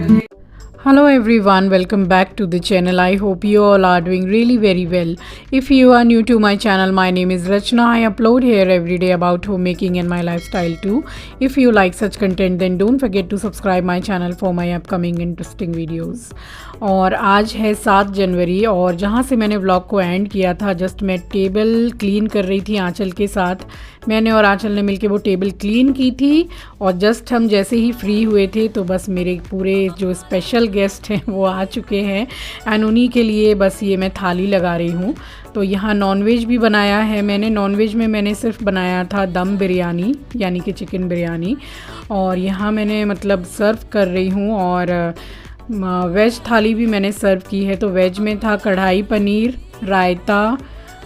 Hello everyone, welcome back to the channel. I hope you all are doing really very well. If you are new to my channel, my name is Rachna. I upload here every day about homemaking and my lifestyle too. If you like such content then don't forget to subscribe my channel for my upcoming interesting videos. और आज है 7 जनवरी और जहाँ से मैंने vlog को and किया था, जस्ट मैं टेबल क्लीन कर रही थी आंचल के साथ। मैंने और आंचल ने मिलके वो टेबल क्लीन की थी और जस्ट हम जैसे ही फ्री हुए थे तो बस मेरे पूरे जो स्पेशल गेस्ट हैं वो आ चुके हैं एंड उन्हीं के लिए बस ये मैं थाली लगा रही हूँ। तो यहाँ नॉनवेज भी बनाया है मैंने। नॉनवेज में मैंने सिर्फ बनाया था दम बिरयानी यानी कि चिकन बिरयानी, और यहाँ मैंने मतलब सर्व कर रही हूँ। और वेज थाली भी मैंने सर्व की है। तो वेज में था कढ़ाई पनीर, रायता,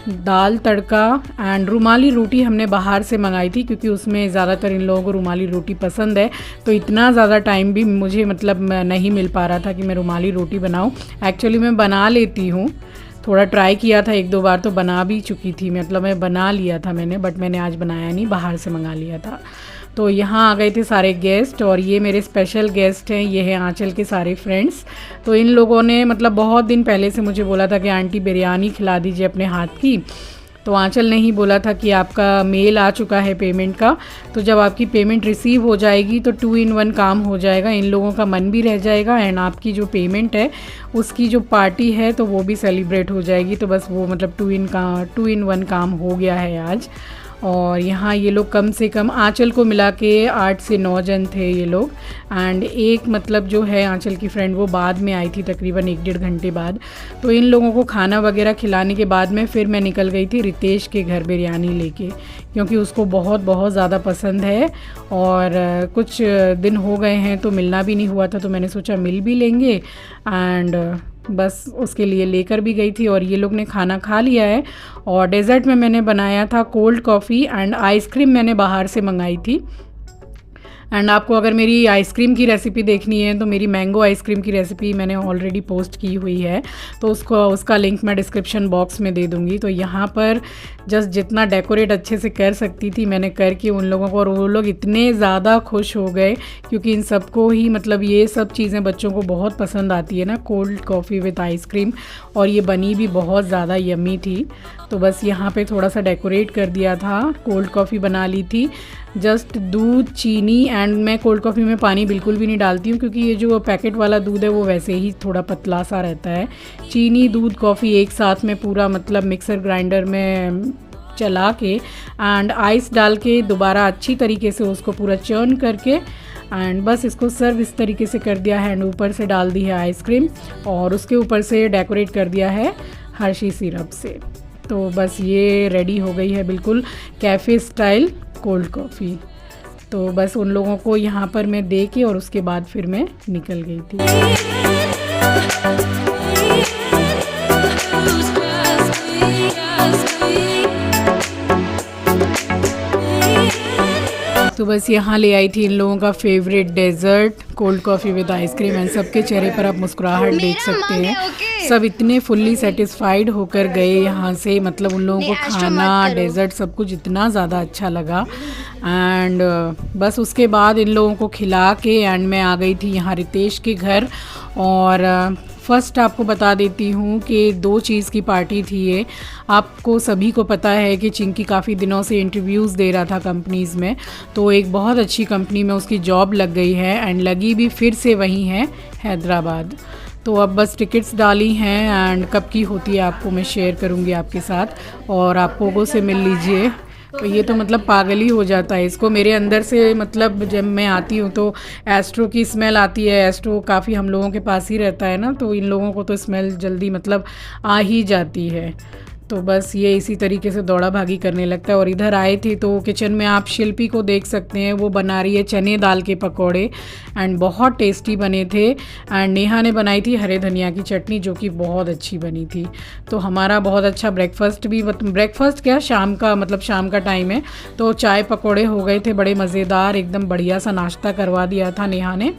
दाल तड़का एंड रुमाली रोटी हमने बाहर से मंगाई थी क्योंकि उसमें ज़्यादातर इन लोगों को रुमाली रोटी पसंद है। तो इतना ज़्यादा टाइम भी मुझे मतलब नहीं मिल पा रहा था कि मैं रुमाली रोटी बनाऊं। एक्चुअली मैं बना लेती हूँ, थोड़ा ट्राई किया था 1-2 बार तो बना भी चुकी थी, मतलब मैं बना लिया था मैंने, बट मैंने आज बनाया नहीं, बाहर से मंगा लिया था। तो यहाँ आ गए थे सारे गेस्ट और ये मेरे स्पेशल गेस्ट हैं, ये हैं आंचल के सारे फ्रेंड्स। तो इन लोगों ने मतलब बहुत दिन पहले से मुझे बोला था कि आंटी बिरयानी खिला दीजिए अपने हाथ की। तो आंचल ने ही बोला था कि आपका मेल आ चुका है पेमेंट का, तो जब आपकी पेमेंट रिसीव हो जाएगी तो 2 in 1 काम हो जाएगा, इन लोगों का मन भी रह जाएगा एंड आपकी जो पेमेंट है उसकी जो पार्टी है तो वो भी सेलिब्रेट हो जाएगी। तो बस वो मतलब 2 in 1 काम हो गया है आज। और यहाँ ये लोग कम से कम आंचल को मिला के 8 से 9 जन थे ये लोग एंड एक मतलब जो है आंचल की फ्रेंड वो बाद में आई थी तकरीबन 1-1.5 घंटे बाद। तो इन लोगों को खाना वगैरह खिलाने के बाद में फिर मैं निकल गई थी रितेश के घर बिरयानी लेके, क्योंकि उसको बहुत ज़्यादा पसंद है और कुछ दिन हो गए हैं तो मिलना भी नहीं हुआ था, तो मैंने सोचा मिल भी लेंगे एंड बस उसके लिए लेकर भी गई थी। और ये लोग ने खाना खा लिया है। और डेज़र्ट में मैंने बनाया था कोल्ड कॉफ़ी एंड आइसक्रीम मैंने बाहर से मंगाई थी। एंड आपको अगर मेरी आइसक्रीम की रेसिपी देखनी है तो मेरी मैंगो आइसक्रीम की रेसिपी मैंने ऑलरेडी पोस्ट की हुई है, तो उसका लिंक मैं डिस्क्रिप्शन बॉक्स में दे दूँगी। तो यहाँ पर जस्ट जितना डेकोरेट अच्छे से कर सकती थी मैंने करके उन लोगों को, और वो लोग इतने ज़्यादा खुश हो गए क्योंकि इन सबको ही मतलब ये सब चीज़ें बच्चों को बहुत पसंद आती है ना, कोल्ड कॉफ़ी विद आइसक्रीम, और ये बनी भी बहुत ज़्यादा यम्मी थी। तो बस यहाँ पे थोड़ा सा डेकोरेट कर दिया था, कोल्ड कॉफ़ी बना ली थी, जस्ट दूध, चीनी एंड मैं कोल्ड कॉफ़ी में पानी बिल्कुल भी नहीं डालती हूँ क्योंकि ये जो पैकेट वाला दूध है वो वैसे ही थोड़ा पतला सा रहता है। चीनी, दूध, कॉफ़ी एक साथ में पूरा मतलब मिक्सर ग्राइंडर में चला के एंड आइस डाल के दोबारा अच्छी तरीके से उसको पूरा चर्न करके एंड बस इसको सर्व इस तरीके से कर दिया है एंड ऊपर से डाल दी है आइसक्रीम और उसके ऊपर से डेकोरेट कर दिया है हर्शी सिरप से। तो बस ये रेडी हो गई है बिल्कुल कैफ़े स्टाइल कोल्ड कॉफ़ी। तो बस उन लोगों को यहाँ पर मैं दे के और उसके बाद फिर मैं निकल गई थी। तो बस यहाँ ले आई थी इन लोगों का favourite dessert cold coffee with ice cream and सबके चेहरे पर आप मुस्कुराहट देख सकते हैं। सब इतने फुल्ली सेटिस्फाइड होकर गए यहाँ से, मतलब उन लोगों को खाना, डेजर्ट सब कुछ इतना ज़्यादा अच्छा लगा एंड बस उसके बाद इन लोगों को खिला के एंड मैं आ गई थी यहाँ रितेश के घर। और फर्स्ट आपको बता देती हूँ कि 2 चीज़ की पार्टी थी ये। आपको सभी को पता है कि चिंकी काफ़ी दिनों से इंटरव्यूज़ दे रहा था कंपनीज़ में, तो एक बहुत अच्छी कंपनी में उसकी जॉब लग गई है एंड लगी भी फिर से वहीं है हैदराबाद। तो अब बस टिकट्स डाली हैं एंड कब की होती है आपको मैं शेयर करूँगी आपके साथ, और आप लोगों से मिल लीजिए। तो ये तो मतलब पागल ही हो जाता है इसको, मेरे अंदर से मतलब जब मैं आती हूँ तो एस्ट्रो की स्मेल आती है। एस्ट्रो काफ़ी हम लोगों के पास ही रहता है ना, तो इन लोगों को तो स्मेल जल्दी मतलब आ ही जाती है। तो बस ये इसी तरीके से दौड़ा भागी करने लगता है। और इधर आए थे तो किचन में आप शिल्पी को देख सकते हैं, वो बना रही है चने दाल के पकौड़े एंड बहुत टेस्टी बने थे। एंड नेहा ने बनाई थी हरे धनिया की चटनी जो कि बहुत अच्छी बनी थी। तो हमारा बहुत अच्छा ब्रेकफास्ट भी, ब्रेकफास्ट क्या शाम का, मतलब शाम का टाइम है तो चाय पकौड़े हो गए थे बड़े मज़ेदार, एकदम बढ़िया सा नाश्ता करवा दिया था नेहा ने।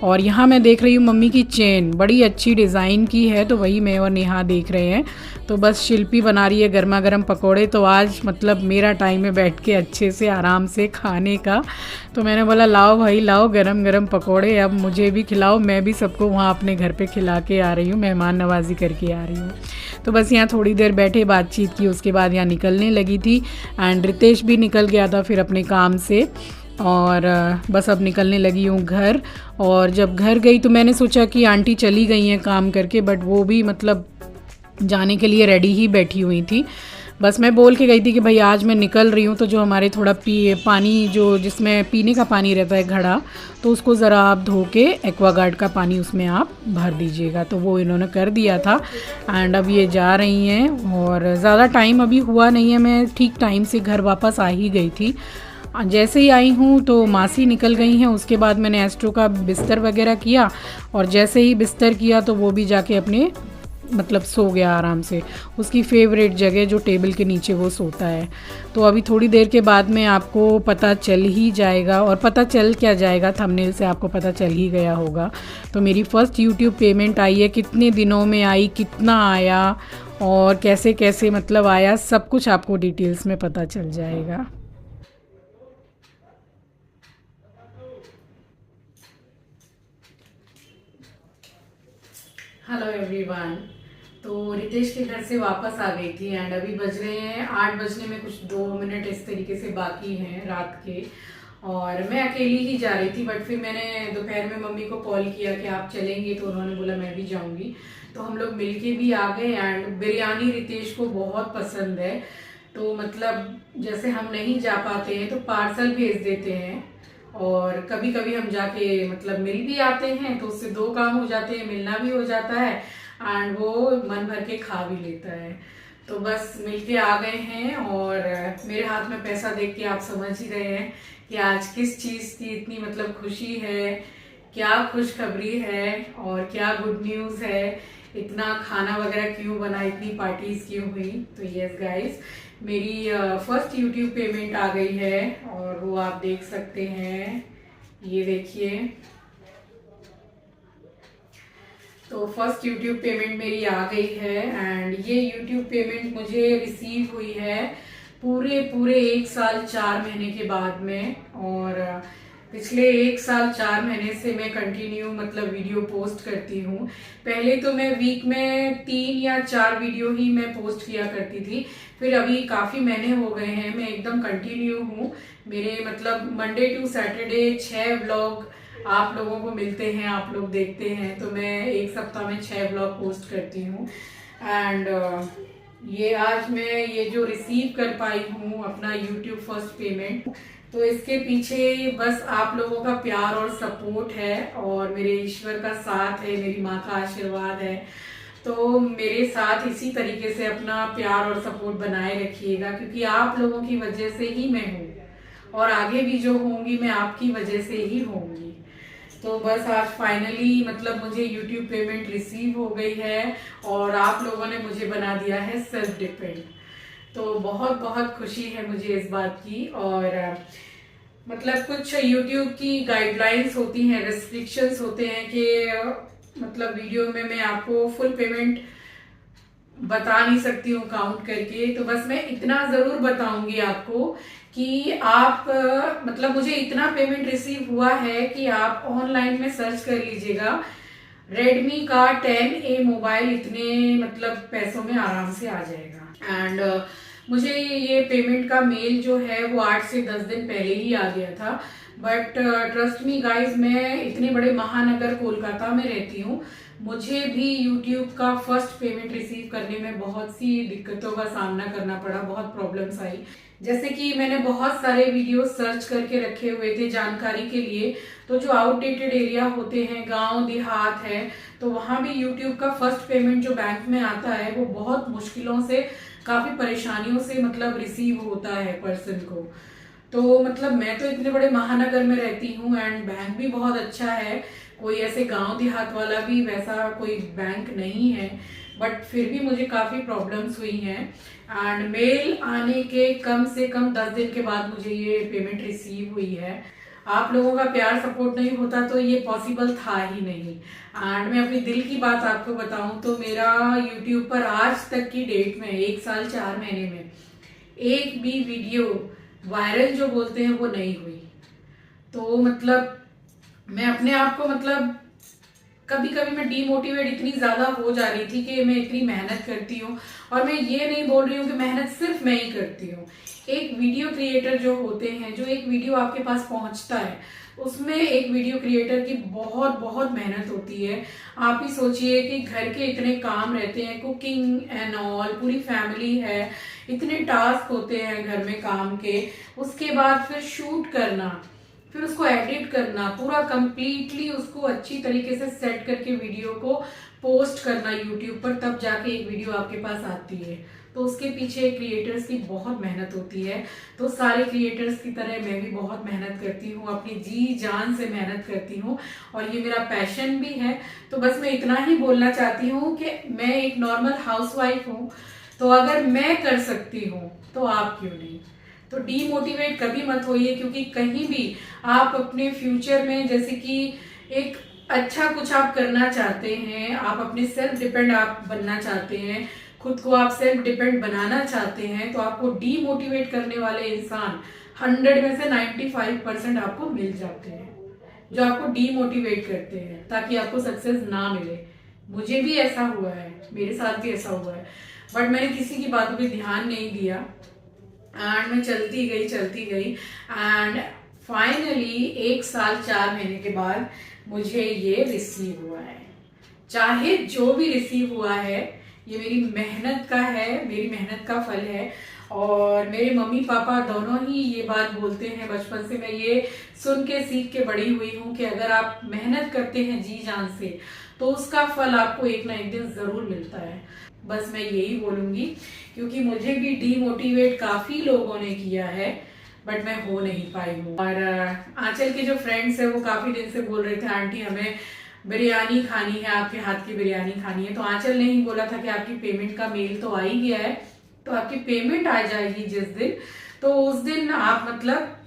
और यहाँ मैं देख रही हूँ मम्मी की चेन बड़ी अच्छी डिज़ाइन की है, तो वही मैं और नेहा देख रहे हैं। तो बस शिल्पी बना रही है गर्मा गर्म पकोड़े। तो आज मतलब मेरा टाइम है बैठ के अच्छे से आराम से खाने का। तो मैंने बोला लाओ भाई लाओ गरम गरम पकोड़े, अब मुझे भी खिलाओ, मैं भी सबको वहाँ अपने घर पे खिला के आ रही हूँ, मेहमान नवाजी करके आ रही हूँ। तो बस यहाँ थोड़ी देर बैठे बातचीत की, उसके बाद यहाँ निकलने लगी थी। एंड रितेश भी निकल गया था फिर अपने काम से, और बस अब निकलने लगी हूँ घर। और जब घर गई तो मैंने सोचा कि आंटी चली गई हैं काम करके, बट वो भी मतलब जाने के लिए रेडी ही बैठी हुई थी। बस मैं बोल के गई थी कि भाई आज मैं निकल रही हूँ, तो जो हमारे थोड़ा पानी जो जिसमें पीने का पानी रहता है घड़ा, तो उसको ज़रा आप धो के एक्वागार्ड का पानी उसमें आप भर दीजिएगा। तो वो इन्होंने कर दिया था। एंड अब ये जा रही हैं, और ज़्यादा टाइम अभी हुआ नहीं है, मैं ठीक टाइम से घर वापस आ ही गई थी। जैसे ही आई हूँ तो मासी निकल गई हैं। उसके बाद मैंने एस्ट्रो का बिस्तर वगैरह किया, और जैसे ही बिस्तर किया तो वो भी जाके अपने मतलब सो गया आराम से, उसकी फेवरेट जगह जो टेबल के नीचे वो सोता है। तो अभी थोड़ी देर के बाद में आपको पता चल ही जाएगा, और पता चल क्या जाएगा, थंबनेल से आपको पता चल ही गया होगा। तो मेरी फ़र्स्ट यूट्यूब पेमेंट आई है, कितने दिनों में आई, कितना आया और कैसे कैसे मतलब आया, सब कुछ आपको डिटेल्स में पता चल जाएगा। Hello everyone. तो रितेश के घर से वापस आ गई थी, एंड अभी बज रहे हैं 8 बजने में कुछ 2 मिनट इस तरीके से बाकी हैं रात के। और मैं अकेली ही जा रही थी, बट फिर मैंने दोपहर में मम्मी को कॉल किया कि आप चलेंगे, तो उन्होंने बोला मैं भी जाऊंगी। तो हम लोग मिलके भी आ गए। एंड बिरयानी रितेश को बहुत पसंद है, तो मतलब जैसे हम नहीं जा पाते हैं तो पार्सल भेज देते हैं, और कभी कभी हम जाके मतलब मिल भी आते हैं, तो उससे 2 काम हो जाते हैं, मिलना भी हो जाता है एंड वो मन भर के खा भी लेता है। तो बस मिलके आ गए हैं, और मेरे हाथ में पैसा देख के आप समझ ही रहे हैं कि आज किस चीज़ की इतनी मतलब खुशी है, क्या खुशखबरी है और क्या गुड न्यूज़ है, इतना खाना वगैरह क्यों बना, इतनी पार्टीज क्यों हुई। तो यस गाइस, मेरी फर्स्ट यूट्यूब पेमेंट आ गई है, और वो आप देख सकते हैं, ये देखिए। तो फर्स्ट यूट्यूब पेमेंट मेरी आ गई है, एंड ये यूट्यूब पेमेंट मुझे रिसीव हुई है पूरे पूरे 1 साल 4 महीने के बाद में। और पिछले 1 साल 4 महीने से मैं कंटिन्यू मतलब वीडियो पोस्ट करती हूँ। पहले तो मैं वीक में 3 या 4 वीडियो ही मैं पोस्ट किया करती थी, फिर अभी काफ़ी महीने हो गए हैं मैं एकदम कंटिन्यू हूँ। मेरे मतलब मंडे टू सैटरडे 6 व्लॉग आप लोगों को मिलते हैं, आप लोग देखते हैं, तो मैं एक सप्ताह में 6 व्लॉग पोस्ट करती हूँ। एंड ये आज मैं ये जो रिसीव कर पाई हूँ अपना यूट्यूब फर्स्ट पेमेंट, तो इसके पीछे बस आप लोगों का प्यार और सपोर्ट है, और मेरे ईश्वर का साथ है, मेरी माँ का आशीर्वाद है। तो मेरे साथ इसी तरीके से अपना प्यार और सपोर्ट बनाए रखिएगा, क्योंकि आप लोगों की वजह से ही मैं हूँ, और आगे भी जो होंगी मैं आपकी वजह से ही होंगी। तो बस आज फाइनली मतलब मुझे यूट्यूब पेमेंट रिसीव हो गई है, और आप लोगों ने मुझे बना दिया है सेल्फ डिपेंड। तो बहुत बहुत खुशी है मुझे इस बात की। और मतलब कुछ यूट्यूब की गाइडलाइंस होती हैं, रेस्ट्रिक्शंस होते हैं कि मतलब वीडियो में मैं आपको फुल पेमेंट बता नहीं सकती हूँ काउंट करके। तो बस मैं इतना जरूर बताऊंगी आपको कि आप मतलब मुझे इतना पेमेंट रिसीव हुआ है कि आप ऑनलाइन में सर्च कर लीजिएगा, रेडमी का 10A मोबाइल इतने मतलब पैसों में आराम से आ जाएगा। एंड मुझे ये पेमेंट का मेल जो है वो 8 से 10 दिन पहले ही आ गया था। बट ट्रस्ट मी गाइज, मैं इतने बड़े महानगर कोलकाता में रहती हूँ, मुझे भी यूट्यूब का फर्स्ट पेमेंट रिसीव करने में बहुत सी दिक्कतों का सामना करना पड़ा, बहुत प्रॉब्लम्स आई। जैसे कि मैंने बहुत सारे वीडियो सर्च करके रखे हुए थे जानकारी के लिए, तो जो आउटडेटेड एरिया होते हैं, गांव देहात है, तो वहां भी यूट्यूब का फर्स्ट पेमेंट जो बैंक में आता है वो बहुत मुश्किलों से, काफी परेशानियों से मतलब रिसीव होता है पर्सन को। तो मतलब मैं तो इतने बड़े महानगर में रहती हूँ, एंड बैंक भी बहुत अच्छा है, कोई ऐसे गांव देहात वाला भी वैसा कोई बैंक नहीं है, बट फिर भी मुझे काफी प्रॉब्लम्स हुई हैं। एंड मेल आने के कम से कम 10 दिन के बाद मुझे ये पेमेंट रिसीव हुई है। आप लोगों का प्यार सपोर्ट नहीं होता तो ये पॉसिबल था ही नहीं। एंड मैं अपनी दिल की बात आपको बताऊं तो मेरा यूट्यूब पर आज तक की डेट में 1 साल 4 महीने में एक भी वीडियो वायरल जो बोलते हैं वो नहीं हुई। तो मतलब मैं अपने आप को मतलब कभी कभी मैं डीमोटिवेट इतनी ज्यादा हो जा रही थी कि मैं इतनी मेहनत करती हूँ, और मैं ये नहीं बोल रही हूँ कि मेहनत सिर्फ मैं ही करती हूँ। एक वीडियो क्रिएटर जो होते हैं, जो एक वीडियो आपके पास पहुंचता है, उसमें एक वीडियो क्रिएटर की बहुत बहुत मेहनत होती है। आप ही सोचिए कि घर के इतने काम रहते हैं, कुकिंग एंड ऑल, पूरी फैमिली है, इतने टास्क होते हैं घर में काम के, उसके बाद फिर शूट करना, फिर उसको एडिट करना, पूरा कंप्लीटली उसको अच्छी तरीके से सेट करके वीडियो को पोस्ट करना यूट्यूब पर, तब जाके एक वीडियो आपके पास आती है। तो उसके पीछे क्रिएटर्स की बहुत मेहनत होती है। तो सारे क्रिएटर्स की तरह मैं भी बहुत मेहनत करती हूँ, अपनी जी जान से मेहनत करती हूँ, और ये मेरा पैशन भी है। तो बस मैं इतना ही बोलना चाहती हूँ कि मैं एक नॉर्मल हाउसवाइफ हूँ, तो अगर मैं कर सकती हूँ तो आप क्यों नहीं। तो डीमोटिवेट कभी मत होइए, क्योंकि कहीं भी आप अपने फ्यूचर में जैसे कि एक अच्छा कुछ आप करना चाहते हैं, आप अपने सेल्फ डिपेंड आप बनना चाहते हैं, खुद को आप सेल्फ डिपेंड बनाना चाहते हैं, तो आपको डीमोटिवेट करने वाले इंसान 100 में से 95% आपको मिल जाते हैं, जो आपको डीमोटिवेट करते हैं ताकि आपको सक्सेस ना मिले। मुझे भी ऐसा हुआ है, मेरे साथ भी ऐसा हुआ है, बट मैंने किसी की बातों पे ध्यान नहीं दिया, एंड मैं चलती गई एंड फाइनली 1 साल 4 महीने के बाद मुझे ये रिसीव हुआ है। चाहे जो भी रिसीव हुआ है, ये मेरी मेहनत का है, मेरी मेहनत का फल है। और मेरे मम्मी पापा दोनों ही ये बात बोलते हैं, बचपन से मैं ये सुन के सीख के बड़ी हुई हूँ कि अगर आप मेहनत करते हैं जी जान से तो उसका फल आपको एक ना एक दिन जरूर मिलता है। बस मैं यही बोलूंगी, क्योंकि मुझे भी डीमोटिवेट काफी लोगों ने किया है, बट मैं हो नहीं पाई हूँ। और आंचल के जो फ्रेंड्स है वो काफी दिन से बोल रहे थे आंटी हमें बिरयानी खानी है, आपके हाथ की बिरयानी खानी है। तो आंचल ने ही बोला था कि आपकी पेमेंट का मेल तो आ ही गया है, तो आपकी पेमेंट आ जाएगी जिस दिन, तो उस दिन आप मतलब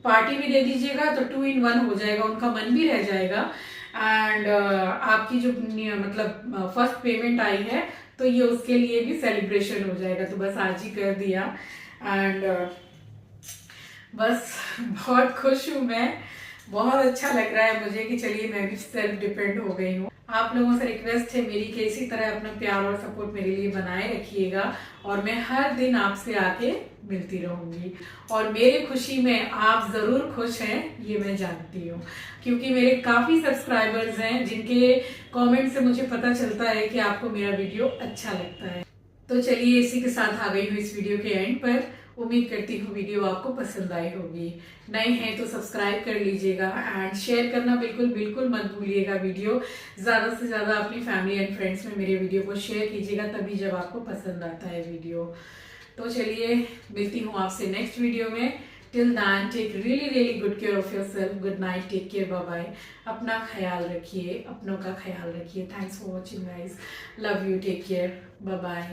पार्टी भी दे दीजिएगा, तो 2 in 1 हो जाएगा, उनका मन भी रह जाएगा। एंड आपकी जो मतलब फर्स्ट पेमेंट आई है तो ये उसके लिए भी सेलिब्रेशन हो जाएगा। तो बस आज ही कर दिया एंड बस बहुत खुश हूँ मैं, बहुत अच्छा लग रहा है मुझे कि चलिए मैं भी सेल्फ डिपेंड हो गई हूँ। आप लोगों से रिक्वेस्ट है मेरी कि इसी तरह अपना प्यार और सपोर्ट मेरे लिए बनाए रखिएगा, और मैं हर दिन आपसे आके मिलती रहूंगी। और मेरे खुशी में आप जरूर खुश हैं ये मैं जानती हूँ, क्योंकि मेरे काफी सब्सक्राइबर्स हैं जिनके कमेंट से मुझे पता चलता है कि आपको मेरा वीडियो अच्छा लगता है। तो चलिए इसी के साथ आ गई हूँ इस वीडियो के एंड पर। उम्मीद करती हूँ वीडियो आपको पसंद आई होगी। नए हैं तो सब्सक्राइब कर लीजिएगा एंड शेयर करना बिल्कुल बिल्कुल मत भूलिएगा। वीडियो ज्यादा से ज्यादा अपनी फैमिली एंड फ्रेंड्स में मेरे वीडियो को शेयर कीजिएगा, तभी जब आपको पसंद आता है वीडियो। तो चलिए मिलती हूँ आपसे नेक्स्ट वीडियो में। Till then take really good care of yourself. Good night, take care, bye bye. अपना ख्याल रखिए, अपनों का ख्याल रखिए। Thanks for watching guys, love you, take care, bye bye.